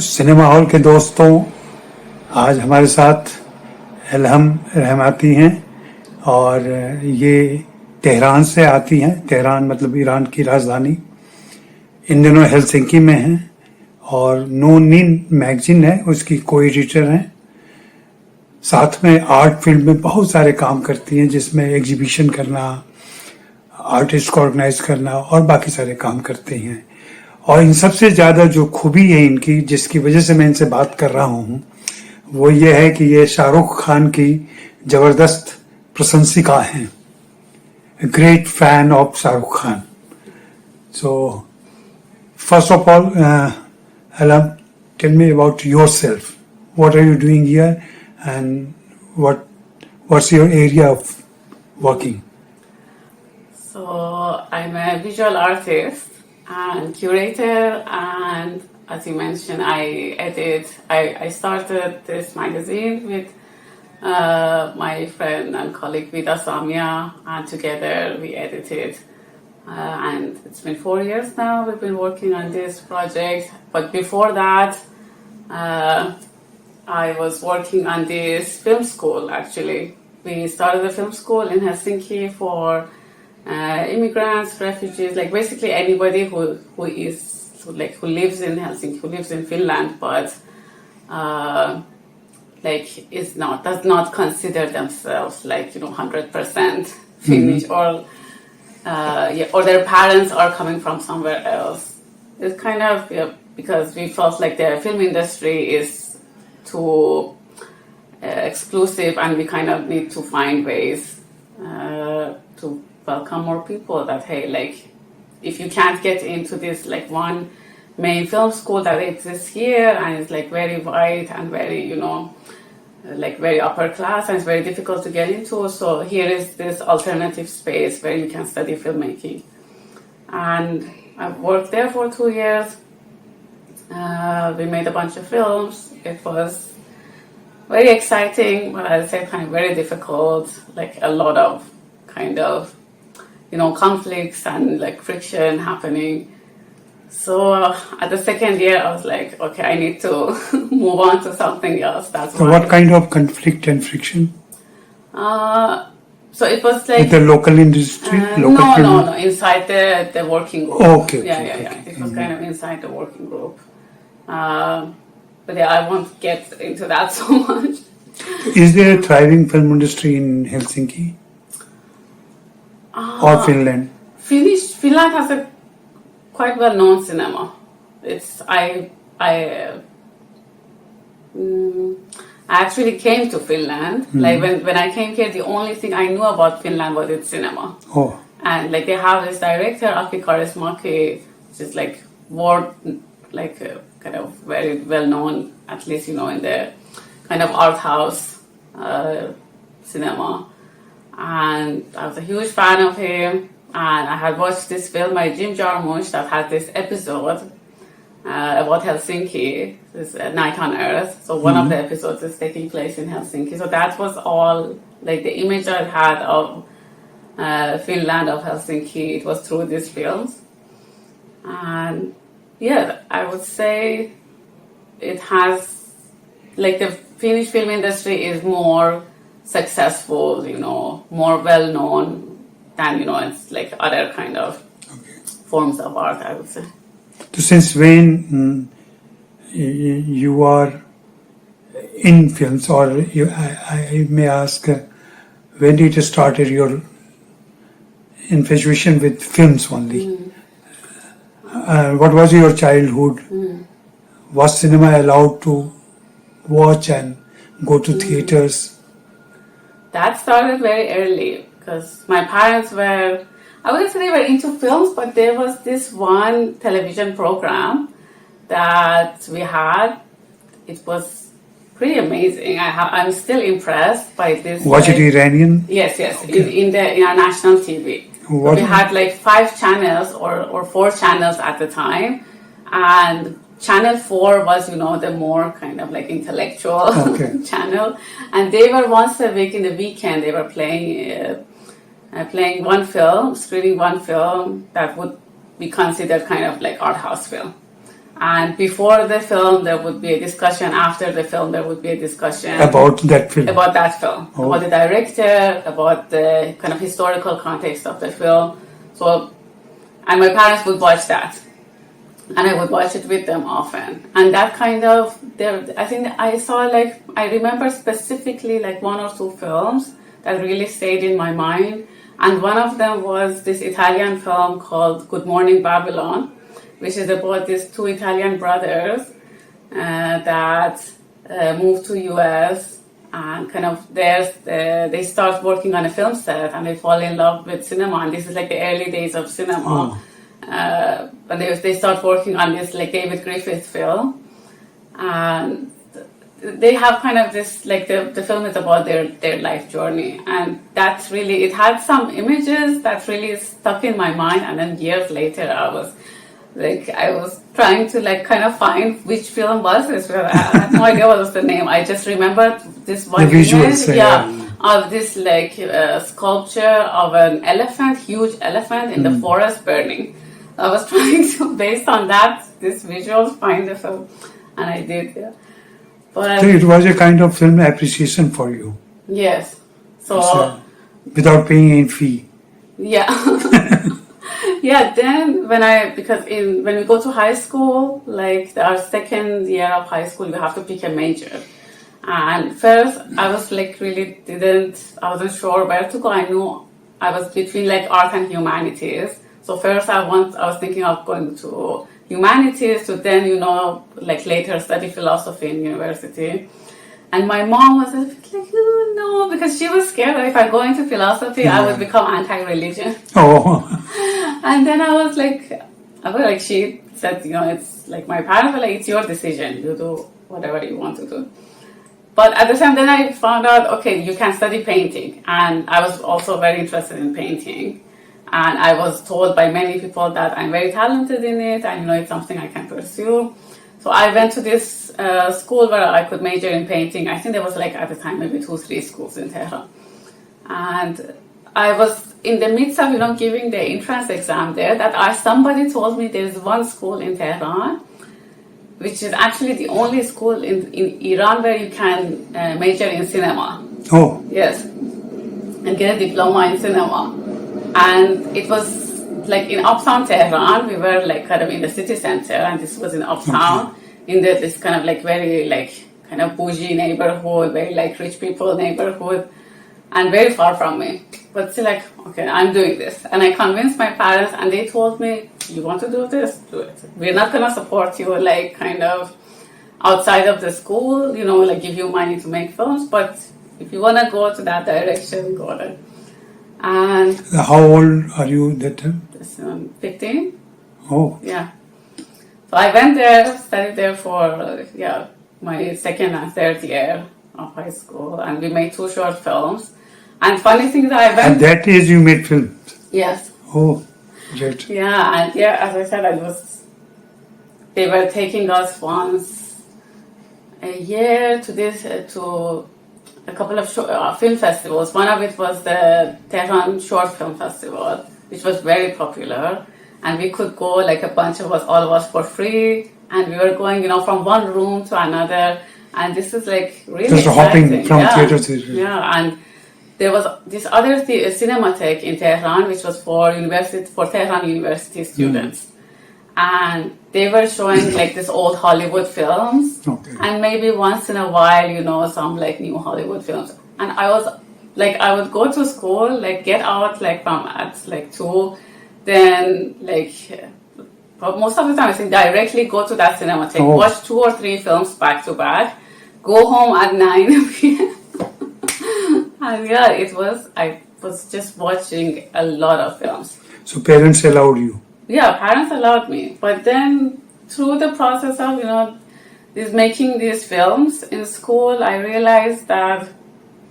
Cinema hall के दोस्तों, आज हमारे साथ एलहम रहमाती हैं और ये तेहरान से आती हैं। तेहरान मतलब ईरान की राजधानी। इन दिनों हेलसिंकी में हैं और नो नीन मैगजीन है, उसकी को एडिटर हैं। साथ में आर्ट फील्ड में बहुत सारे काम करती हैं, जिसमें एग्जीबिशन करना, आर्टिस्ट को ऑर्गेनाइज करना और बाकी सारे काम करते हैं। और इन सबसे ज़्यादा जो खूबी है इनकी, जिसकी वजह से मैं इनसे बात कर रहा हूँ, वो ये है कि ये शाहरुख खान की ज़बरदस्त प्रशंसिका हैं। Great fan of Shahrukh Khan. So first of all, Elham, tell me about yourself. What are you doing here, and what's your area of working? So I'm a visual artist and curator, and as you mentioned, I started this magazine with my friend and colleague Vida Samia, and together we edited. And it's been 4 years now we've been working on this project. But before that, I was working on this film school. Actually, we started a film school in Helsinki for immigrants, refugees, like basically anybody who lives in Helsinki, who lives in Finland, but does not consider themselves 100% Finnish, or their parents are coming from somewhere else. It's kind of because we felt like the film industry is too exclusive, and we kind of need to find ways to welcome more people. That hey, if you can't get into this one main film school that exists here, and it's very white and very very upper class, and it's very difficult to get into. So here is this alternative space where you can study filmmaking. And I've worked there for 2 years. We made a bunch of films. It was very exciting, but at the same time very difficult. A lot of conflicts and friction happening. So at the second year, I was like, okay, I need to move on to something else. So what kind of conflict and friction? So it was with the local industry? No, inside the working group. Okay. Yeah. It was kind of inside the working group. But yeah, I won't get into that so much. Is there a thriving film industry in Helsinki or Finland? Finland has a quite well-known cinema. I actually came to Finland. When I came here, the only thing I knew about Finland was its cinema. Oh. And they have this director, Aki Kaurismäki, which is world kind of very well-known, at least in the kind of art house cinema. And I was a huge fan of him. And I had watched this film by Jim Jarmusch that had this episode about Helsinki, this Night on Earth. So one of the episodes is taking place in Helsinki. So that was all, the image I had of Finland, of Helsinki, it was through these films. And yeah, I would say it has, the Finnish film industry is more successful, more well-known than it's other kind of forms of art, I would say. So since when you are in films, or I may ask, when did you started your infatuation with films only? What was your childhood? Was cinema allowed to watch and go to theaters? That started very early. Because my parents were, I wouldn't say they were into films, but there was this one television program that we had. It was pretty amazing. I'm still impressed by this. Was it Iranian? Yes. Okay. In our national TV. We had 5 channels or 4 channels at the time. And Channel 4 was, the more kind of intellectual channel. And they were once a week in the weekend, they were playing one film, screening one film that would be considered kind of art house film. And before the film, there would be a discussion. After the film, there would be a discussion About that film. about that film, about the director, about the kind of historical context of the film. So, and my parents would watch that, and I would watch it with them often. And that kind of, I think I saw like, I remember specifically like one or two films that really stayed in my mind. And one of them was this Italian film called Good Morning Babylon, which is about these two Italian brothers that moved to US, and kind of they start working on a film set and they fall in love with cinema. And this is like the early days of cinema. And they start working on this like David Griffith film. And they have kind of this, like the film is about their life journey. And that's really, it had some images that really stuck in my mind. And then years later, I was trying to like kind of find which film was this. I had no idea what was the name. I just remembered this one image, of this like sculpture of an elephant, huge elephant in the forest burning. I was trying to, based on that, this visuals, find the film, and I did. Yeah. But So it was a kind of film appreciation for you. yes, so without paying any fee. yeah. Yeah, then when we go to high school, like our second year of high school, you have to pick a major. And first, I was like I wasn't sure where to go. I knew I was between like art and humanities. So first I was thinking of going to humanities to then, like later study philosophy in university. And my mom was like, oh, no, because she was scared that if I go into philosophy, I would become anti-religion. Oh. And then I was like, she said, it's like my parents were like, it's your decision. You do whatever you want to do. But at the time, then I found out, okay, you can study painting. And I was also very interested in painting. And I was told by many people that I'm very talented in it and, it's something I can pursue. So I went to this school where I could major in painting. I think there was like at the time maybe 2-3 schools in Tehran. And I was in the midst of, giving the entrance exam there that somebody told me there's one school in Tehran, which is actually the only school in Iran where you can major in cinema. Oh. Yes. And get a diploma in cinema. And it was like in uptown Tehran. We were like kind of in the city center, and this was in uptown, in this kind of like very like kind of bougie neighborhood, very like rich people neighborhood, and very far from me. But still like, okay, I'm doing this. And I convinced my parents, and they told me, you want to do this? Do it. We're not going to support you like kind of outside of the school, like give you money to make films, but if you want to go to that direction, go there. And how old are you that time? 15. Oh. Yeah. So I went there, studied there for my second and third year of high school, and we made 2 short films. And funny thing is, I went. At that age, you made films. Yes. Oh, great. Yeah, and as I said, they were taking us once a year to a couple of film festivals. One of it was the Tehran Short Film Festival, which was very popular. And we could go, like a bunch of us, all of us, for free. And we were going, from one room to another. And this is like really just exciting. Hopping from theater to theater. Yeah, and there was this other cinematheque in Tehran, which was for Tehran University students. And they were showing like this old Hollywood films, and maybe once in a while, some like new Hollywood films. And I was like, I would go to school, like get out like from at like 2, then like most of the time I think directly go to that cinematheque, watch 2 or 3 films back to back, go home at 9 p.m. And I was just watching a lot of films. So parents allowed you? Yeah, parents allowed me. But then through the process of, making these films in school, I realized that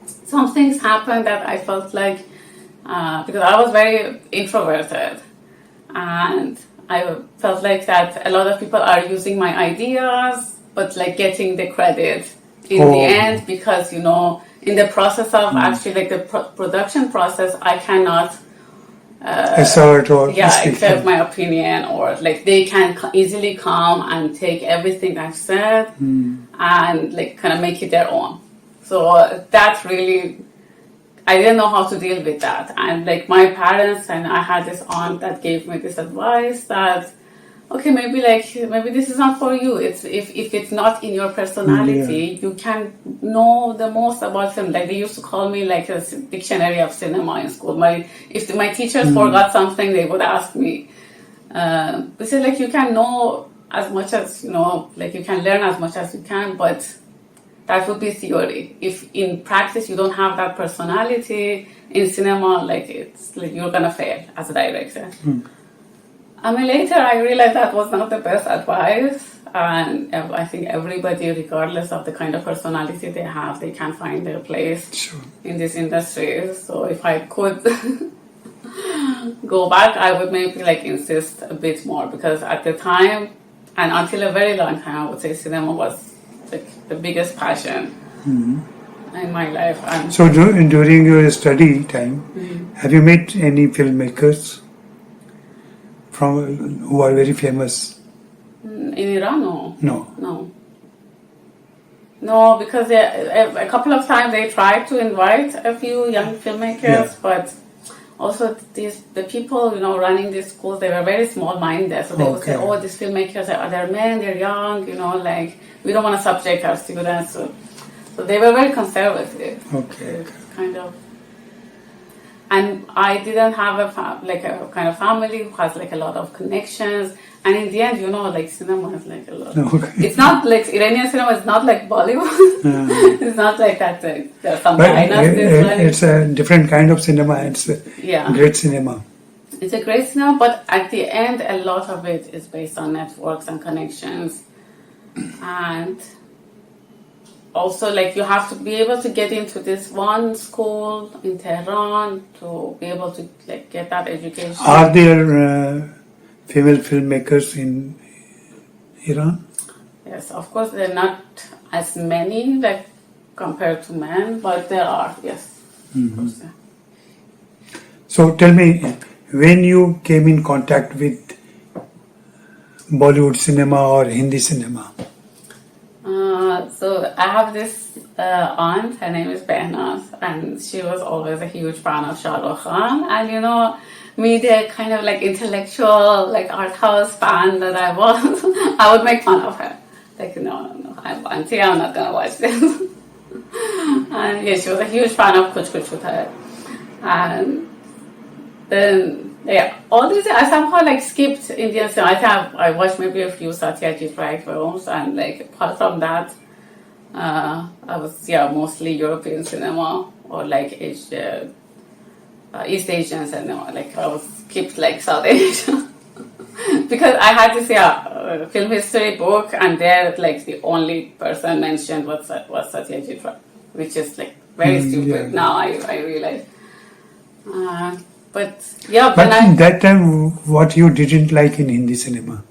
some things happened that I felt like, because I was very introverted, and I felt like that a lot of people are using my ideas, but like getting the credit in the end, because, in the process of actually like the production process, I cannot assert or speak. accept my opinion, or like they can easily come and take everything I've said and like kind of make it their own. So that really, I didn't know how to deal with that. And like my parents, and I had this aunt that gave me this advice that, okay, maybe this is not for you. It's if it's not in your personality, you can know the most about film. Like they used to call me like a dictionary of cinema in school. If my teachers forgot something, they would ask me. They said like you can know as much as like you can learn as much as you can, but that would be theory. If in practice you don't have that personality in cinema, like it's like you're gonna fail as a director. I mean, later I realized that was not the best advice, and I think everybody, regardless of the kind of personality they have, they can find their place in this industry. So if I could go back, I would maybe like insist a bit more, because at the time, and until a very long time, I would say cinema was like the biggest passion in my life. So during your study time, have you met any filmmakers who are very famous? In Iran, No. No, because a couple of times they tried to invite a few young filmmakers, but also the people running these schools, they were very small-minded. So they would say, "Oh, these filmmakers they're men, they're young, like we don't want to subject our students." So they were very conservative. Okay. Kind of. And I didn't have a kind of family who has like a lot of connections. And in the end, like cinema is like a lot. It's not like Iranian cinema is not like Bollywood. It's not like that. There are some dynasties. It's a different kind of cinema. It's a great cinema. It's a great cinema, but at the end, a lot of it is based on networks and connections. And also, like, you have to be able to get into this one school in Tehran to be able to like get that education. Are there female filmmakers in Iran? Yes, of course, they're not as many like compared to men, but there are. Yes. Of course, yeah. So tell me, when you came in contact with Bollywood cinema or Hindi cinema? So I have this aunt, her name is Belle, and she was always a huge fan of Shah Rukh Khan. And me, the kind of like intellectual, like art house fan that I was, I would make fun of her. Like, no, I'm auntie, I'm not gonna watch this. And yeah, she was a huge fan of Kuch Kuch Hota Hai. And then all these I somehow like skipped Indian cinema. I watched maybe a few Satyajit Ray films, and like apart from that, I was mostly European cinema or like East Asian cinema. Like I was skipped like South Asia because I had this film history book, and there like the only person mentioned was Satyajit Ray, which is like very stupid. Now I realize. But in that time, what you didn't like in Hindi cinema?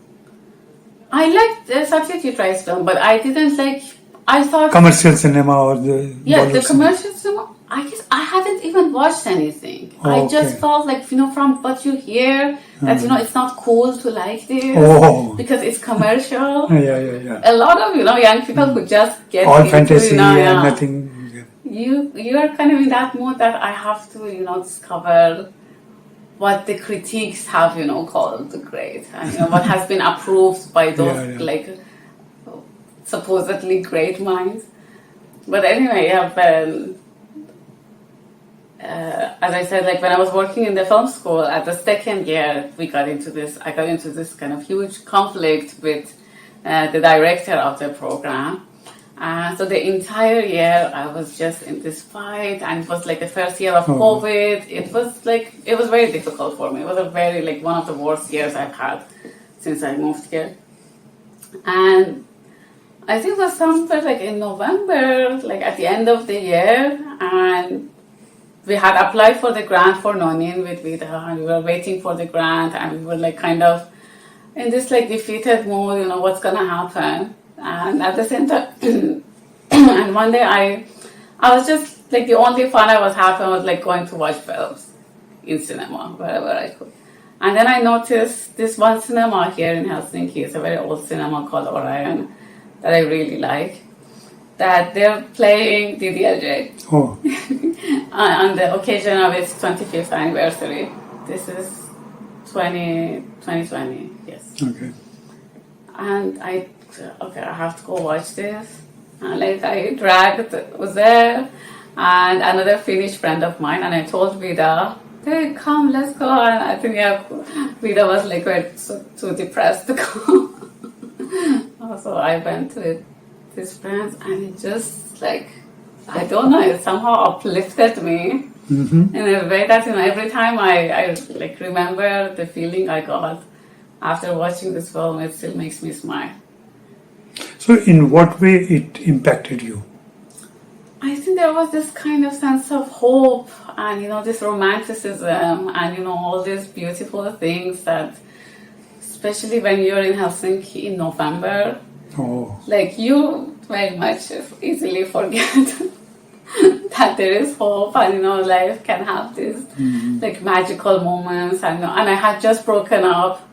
I liked Satyajit Ray's film, but I didn't like. I thought commercial cinema or the the commercial cinema. I guess I hadn't even watched anything. I just felt like from what you hear that it's not cool to like this because it's commercial. A lot of young people who just get all into, fantasy and nothing. You are kind of in that mood that I have to discover what the critiques have called great, and what has been approved by those like supposedly great minds. But anyway, as I said, like when I was working in the film school at the second year, I got into this kind of huge conflict with the director of the program. So the entire year I was just in this fight, and it was like the first year of COVID. It was very difficult for me. It was a very like one of the worst years I've had since I moved here. And I think it was somewhere like in November, like at the end of the year, and we had applied for the grant for NO NIIN with Vida, and we were waiting for the grant, and we were like kind of in this like defeated mood, what's gonna happen. And at the same time, and one day I was just like the only fun I was having was like going to watch films. in cinema, wherever I could. And then I noticed this one cinema here in Helsinki. It's a very old cinema called Orion that I really like. That they're playing DDLJ Oh, on the occasion of its 25th anniversary. This is 2020, yes. okay. And I have to go watch this. And like I dragged there and another Finnish friend of mine, and I told Vida, hey, come, let's go. And I think Vida was like too depressed to go. So I went with these friends, and it just like, I don't know, it somehow uplifted me in a way that, every time I like remember the feeling I got after watching this film, it still makes me smile. So, in what way it impacted you? I think there was this kind of sense of hope and, this romanticism and, all these beautiful things that, especially when you're in Helsinki in November, like you very much easily forget that there is hope and, life can have these like magical moments. And I had just broken up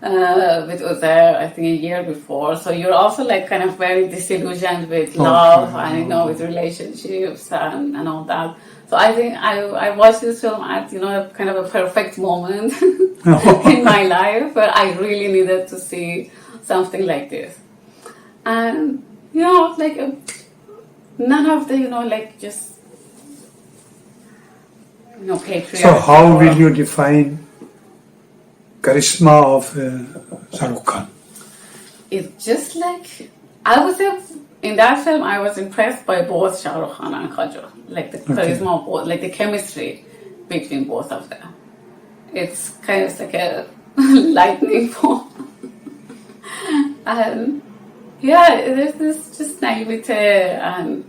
with Uzair, I think a year before. So you're also like kind of very disillusioned with love and, with relationships and all that. So I think I watched this film at, kind of a perfect moment in my life where I really needed to see something like this. And, like none of the, like just, patriarchy. So, how will you define charisma of Shah Rukh Khan? It's just like, I would say in that film I was impressed by both Shah Rukh Khan and Kajol. Like the charisma of both, like the chemistry between both of them. It's kind of like a lightning bolt. And there's this just naivete and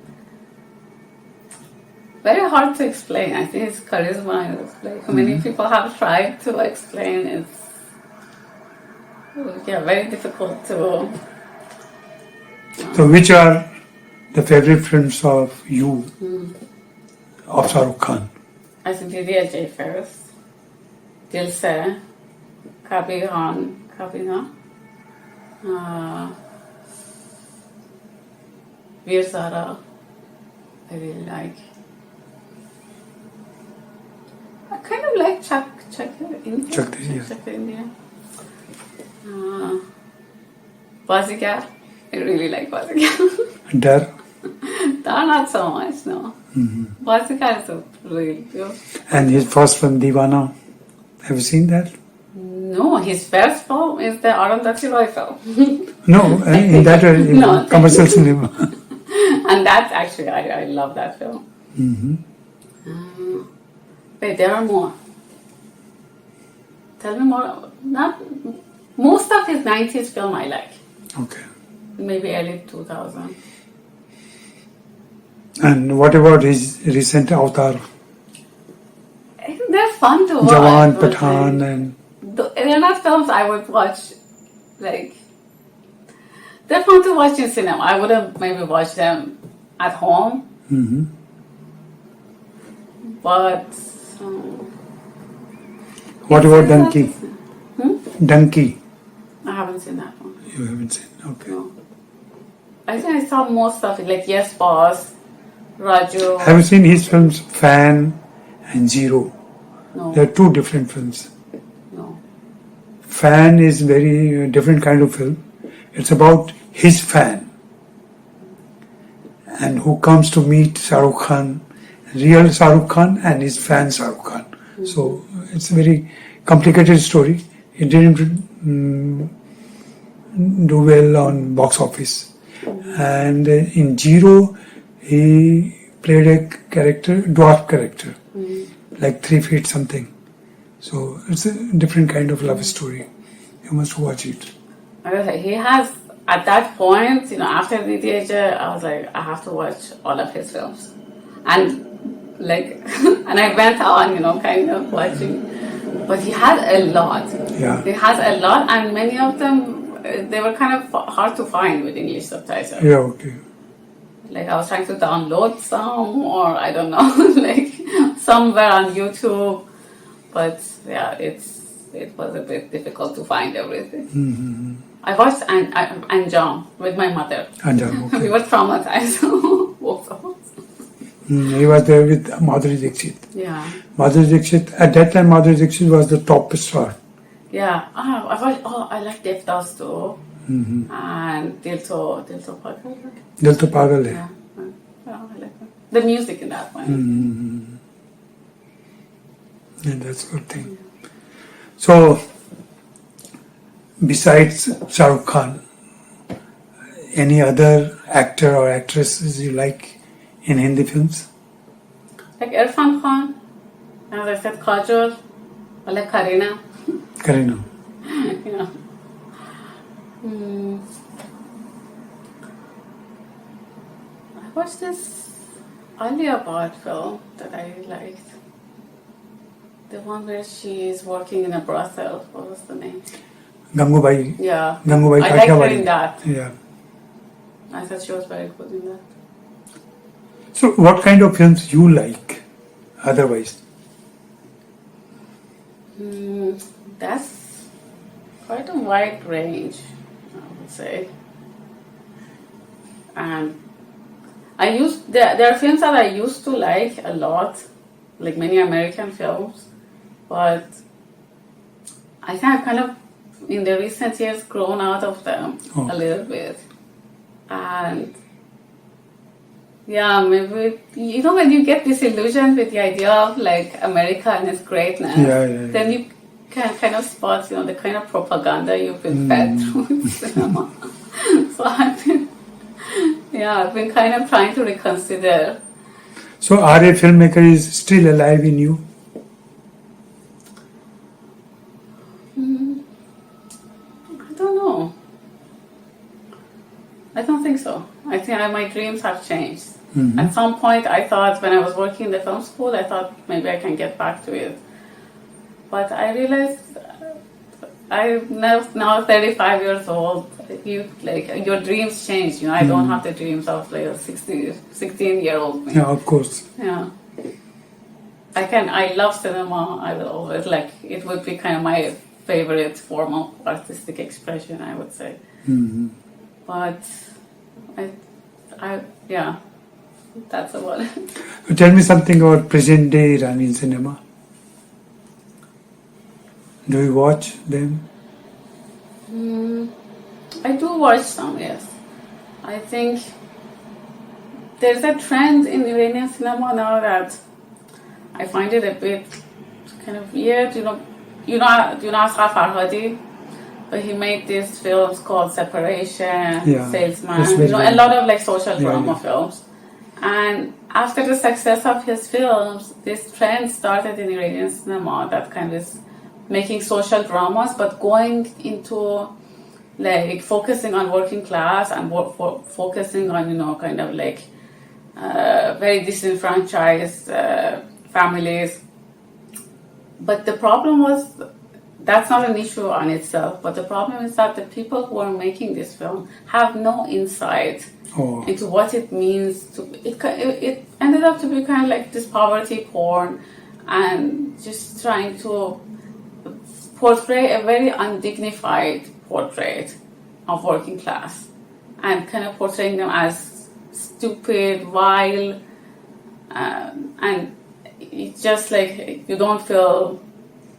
very hard to explain. I think it's charisma. It's like many people have tried to explain. It's very difficult to. So, which are the favorite films of you, of Shah Rukh Khan? I think DDLJ first. Dil Se, Kabhi Na, Veer Zara, I really like. I kind of like Chuck India. Chuck the India. Bazigar, I really like Bazigar. Dar? Dar not so much, no. Bazigar is a really good. And his first film, Deewana. Have you seen that? No, his first film is the Arundhati Roy film. No, in that in commercial cinema. And that actually, I love that film. Wait, there are more. Tell me more. Not most of his 90s film I like. Okay. Maybe early 2000. And what about his recent Avatar? They're fun to watch. Jawan, Pathan, and they're not films I would watch. Like, they're fun to watch in cinema. I wouldn't maybe watch them at home. But what about Donkey? Donkey. I haven't seen that one. You haven't seen? Okay. No. I think I saw most of it, like Yes Boss, Raju. Have you seen his films Fan and Zero? No. They're two different films. No. Fan is very different kind of film. It's about his fan and who comes to meet Shah Rukh Khan, real Shah Rukh Khan and his fan Shah Rukh Khan. So it's a very complicated story. It didn't do well on box office. And in Zero, he played a character, dwarf character, like 3 feet something. So it's a different kind of love story. You must watch it. He has, at that point, after DDH, I was like, I have to watch all of his films. And like, and I went on, kind of watching. But he has a lot. Yeah. He has a lot, and many of them, they were kind of hard to find with English subtitles. Yeah, okay. Like I was trying to download some, or I don't know, like somewhere on YouTube. but yeah, it was a bit difficult to find everything. I watched Anjam with my mother. Anjam, okay. We were traumatized, both of us. He was there with Madhuri Dixit. Yeah. Madhuri Dixit, at that time Madhuri Dixit was the top star. Yeah. I like Devdas too. And Dil To Pagal. Dil To Pagal hai. Yeah. I like that. The music in that one. Yeah, that's a good thing. So, besides Shah Rukh Khan, any other actor or actresses you like in Hindi films? Like Irfan Khan, as I said, Kajol, I like Kareena. Kareena. Yeah. I watched this Alia Bhatt film that I liked. The one where she is working in a brothel. What was the name? Gangubai. Yeah. Gangubai I liked her Kathiawadi. in that. Yeah. I thought she was very good in that. So, what kind of films you like otherwise? That's quite a wide range, I would say. And there are films that I used to like a lot, like many American films, but I think I've kind of, in the recent years, grown out of them a little bit. And yeah, maybe, when you get disillusioned with the idea of like America and its greatness, then you can kind of spot, the kind of propaganda you've been fed through cinema. So I've been kind of trying to reconsider. So, are a filmmaker is still alive in you? I don't know. I don't think so. I think my dreams have changed. At some point, I thought, when I was working in the film school, I thought maybe I can get back to it. But I realized I'm now 35 years old. Your dreams change. I don't have the dreams of like a 16-year-old me. Yeah, of course. Yeah. I love cinema. I will always it would be kind of my favorite form of artistic expression, I would say. But that's about it. So tell me something about present day Iranian cinema. Do you watch them? I do watch some, yes. I think there's a trend in Iranian cinema now that I find it a bit kind of weird. You know Asghar Farhadi? But he made these films called Separation, Salesman, a lot of social drama films. And after the success of his films, this trend started in Iranian cinema that kind of is making social dramas, but going into focusing on working class and focusing on very disenfranchised families. But the problem was, that's not an issue on itself, but the problem is that the people who are making this film have no insight into what it means to. It ended up to be kind of like this poverty porn, and just trying to portray a very undignified portrait of working class, and kind of portraying them as stupid, vile, and it's just you don't feel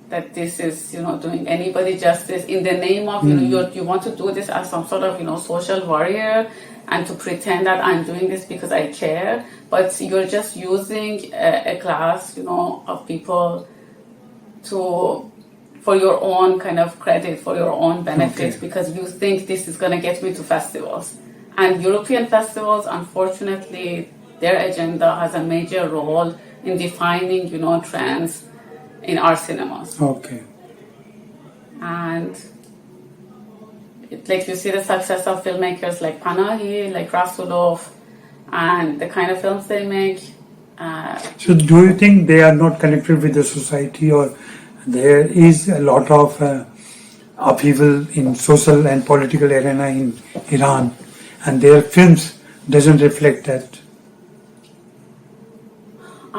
that this is, doing anybody justice in the name of, you want to do this as some sort of, social warrior, and to pretend that I'm doing this because I care, but you're just using a class, of people for your own kind of credit, for your own benefit, because you think this is going to get me to festivals. And European festivals, unfortunately, their agenda has a major role in defining, trends in our cinemas. Okay. And you see the success of filmmakers like Panahi, like Rasulov, and the kind of films they make. So do you think they are not connected with the society, or there is a lot of upheaval in social and political arena in Iran, and their films doesn't reflect that?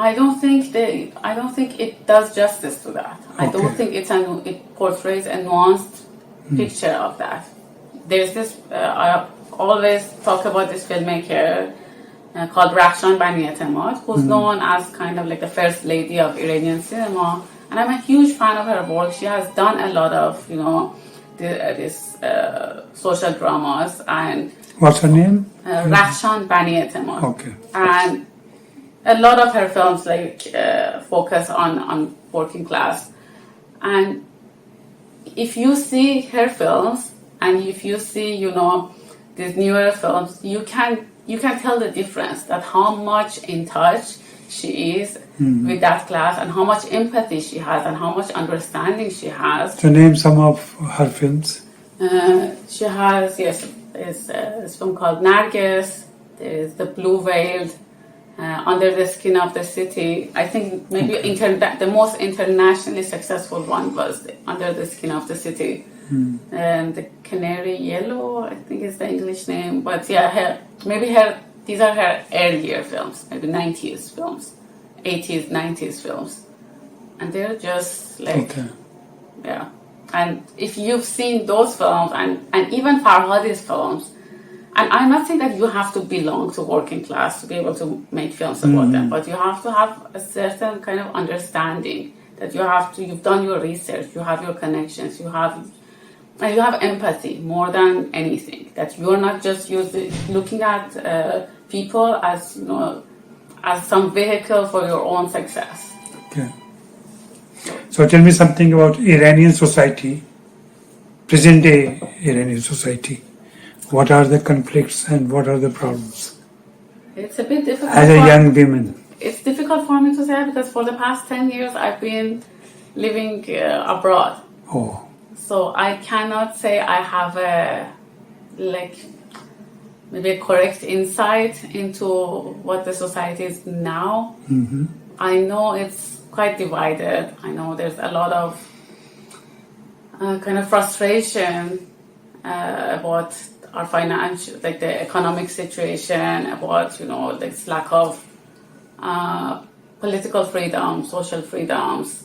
I don't think it does justice to that. I don't think it portrays a nuanced picture of that. There's this. I always talk about this filmmaker called Rahshan Bani-Etemad, who's known as kind of like the first lady of Iranian cinema, and I'm a huge fan of her work. She has done a lot of this social dramas. And what's her name? Rahshan Bani-Etemad. Okay. And a lot of her films focus on working class. And if you see her films and if you see these newer films, you can tell the difference, that how much in touch she is with that class and how much empathy she has and how much understanding she has. So name some of her films. She has, there's this film called Nargis, there is The Blue Veiled, Under the Skin of the City. I think maybe the most internationally successful one was Under the Skin of the City. The Canary Yellow, I think is the English name. But yeah, these are her earlier films, maybe 90s films, 80s, 90s films. And they're just like, yeah. And if you've seen those films and even Farhadi's films, and I'm not saying that you have to belong to working class to be able to make films about them, but you have to have a certain kind of understanding that you've done your research, you have your connections, you have empathy more than anything, that you're not just looking at people as some vehicle for your own success. Okay. So tell me something about Iranian society, present day Iranian society. What are the conflicts and what are the problems? It's a bit difficult. As a young woman. It's difficult for me to say because for the past 10 years I've been living abroad. Oh. So I cannot say I have maybe a correct insight into what the society is now. Mm-hmm. I know it's quite divided. I know there's a lot of kind of frustration about our financial, like the economic situation, about this lack of political freedom, social freedoms,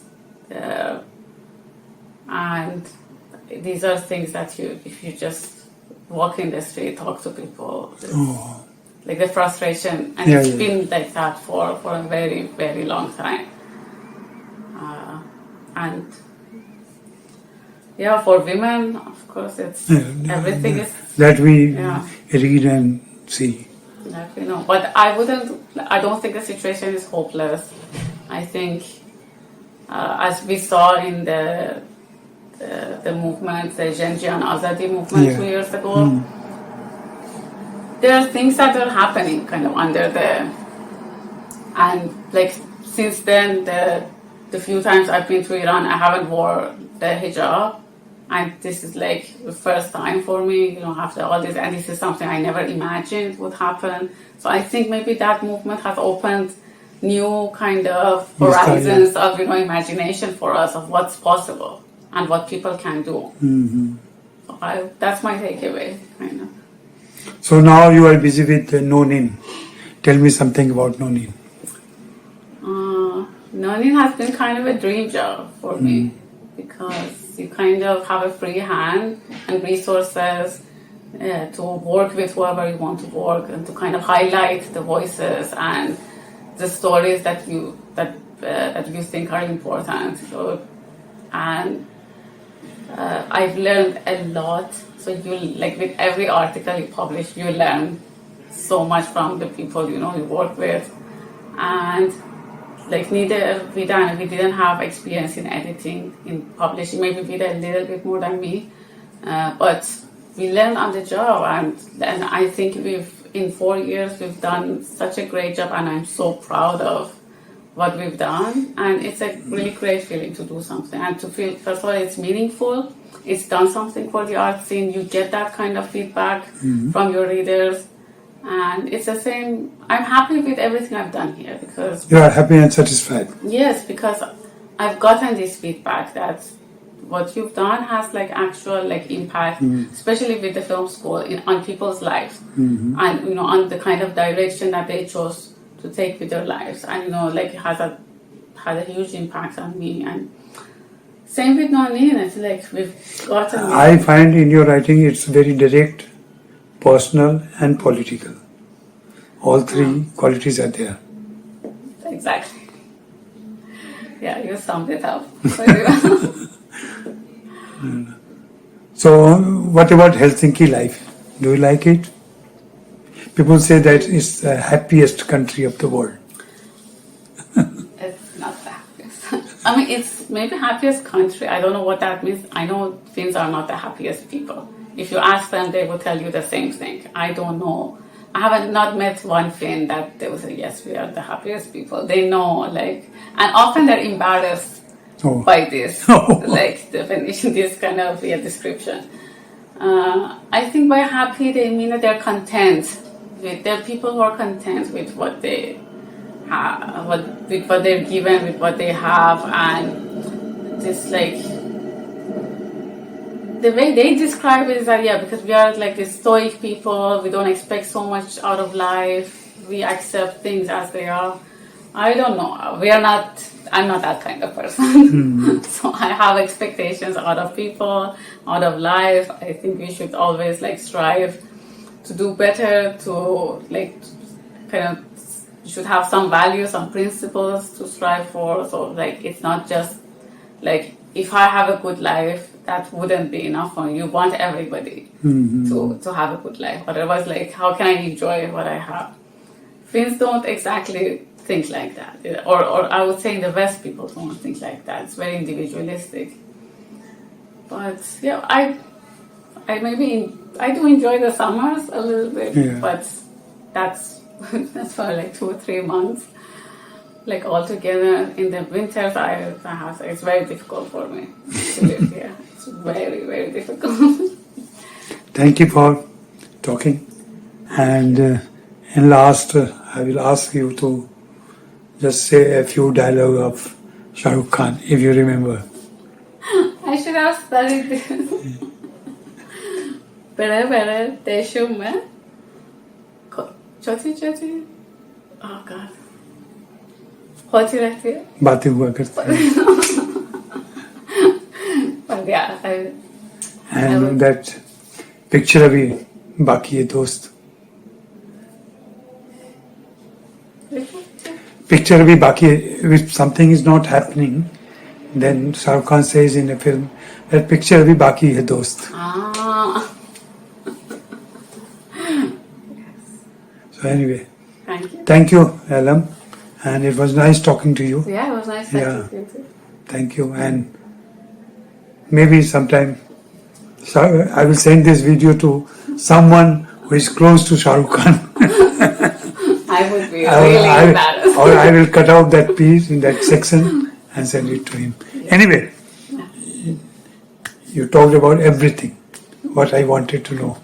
and these are things that if you just walk in the street, talk to people, like the frustration, and it's been like that for a very, very long time. And for women, of course, it's everything is that we read and see. That we know, but I don't think the situation is hopeless. I think, as we saw in the movement, the Genjian Azadi movement 2 years ago, there are things that are happening kind of and like since then, the few times I've been to Iran, I haven't worn the hijab, and this is like the first time for me, after all this, and this is something I never imagined would happen. So I think maybe that movement has opened new kind of horizons of imagination for us of what's possible and what people can do. Mm-hmm. So that's my takeaway, kind of. So now you are busy with No NIIN. Tell me something about No NIIN. No NIIN has been kind of a dream job for me because you kind of have a free hand and resources to work with whoever you want to work and to kind of highlight the voices and the stories that you think are important. So, and I've learned a lot. So with every article you publish, you learn so much from the people you work with, and neither Vida and we didn't have experience in editing, in publishing. Maybe Vida a little bit more than me, but we learned on the job, and I think in 4 years we've done such a great job, and I'm so proud of what we've done. And it's a really great feeling to do something and to feel, first of all, it's meaningful. It's done something for the art scene. You get that kind of feedback from your readers. And it's the same. I'm happy with everything I've done here because you are happy and satisfied. Yes, because I've gotten this feedback that what you've done has actual impact, especially with the film school on people's lives, and on the kind of direction that they chose to take with their lives, and like it has a huge impact on me. And same with No NIIN. It's like we've gotten. I find in your writing it's very direct, personal, and political. All three qualities are there. Exactly. Yeah, you summed it up very well. So, what about Helsinki life? Do you like it? People say that it's the happiest country of the world. It's not the happiest. I mean, it's maybe happiest country. I don't know what that means. I know Finns are not the happiest people. If you ask them, they will tell you the same thing. I don't know. I haven't not met one Finn that they will say, yes, we are the happiest people. They know, like, and often they're embarrassed by this, like, definition, this kind of description. I think by happy, they mean that they're content. They're people who are content with what they have, with what they're given, with what they have, and just like the way they describe it is that because we are like the stoic people, we don't expect so much out of life, we accept things as they are. I don't know. I'm not that kind of person. So I have expectations out of people, out of life. I think we should always like strive to do better, to like kind of should have some values, some principles to strive for. So like it's not just like if I have a good life, that wouldn't be enough for me. You want everybody to have a good life. Otherwise, like how can I enjoy what I have? Finns don't exactly think like that, or I would say in the West people don't think like that. It's very individualistic. But yeah, I do enjoy the summers a little bit, but that's for like 2 or 3 months. Like all together in the winters, it's very difficult for me to live here. It's very, very difficult. Thank you for talking. And in last, I will ask you to just say a few dialogue of Shah Rukh Khan, if you remember. I should have studied this. Belle, देशों में छोटी oh God, होती रहती है, बातें हुआ करती हैं. But yeah, and that picture अभी बाकी है दोस्त. Picture अभी बाकी है. If something is not happening, then Shah Rukh Khan says in a film that picture अभी बाकी है दोस्त. So anyway, thank you, Elham, and it was nice talking to you. Yeah, it was nice talking to you too. Thank you, and maybe sometime I will send this video to someone who is close to Shah Rukh Khan. I would be really embarrassed. Or I will cut out that piece in that section and send it to him. Anyway, you talked about everything, what I wanted to know.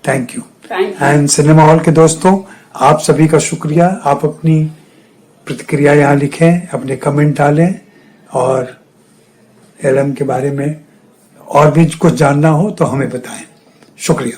Thank you. And cinema hall के दोस्तों, आप सभी का शुक्रिया. आप अपनी प्रतिक्रिया यहाँ लिखें, अपने कमेंट डालें, और एलहम के बारे में और भी कुछ जानना हो तो हमें बताएं. शुक्रिया.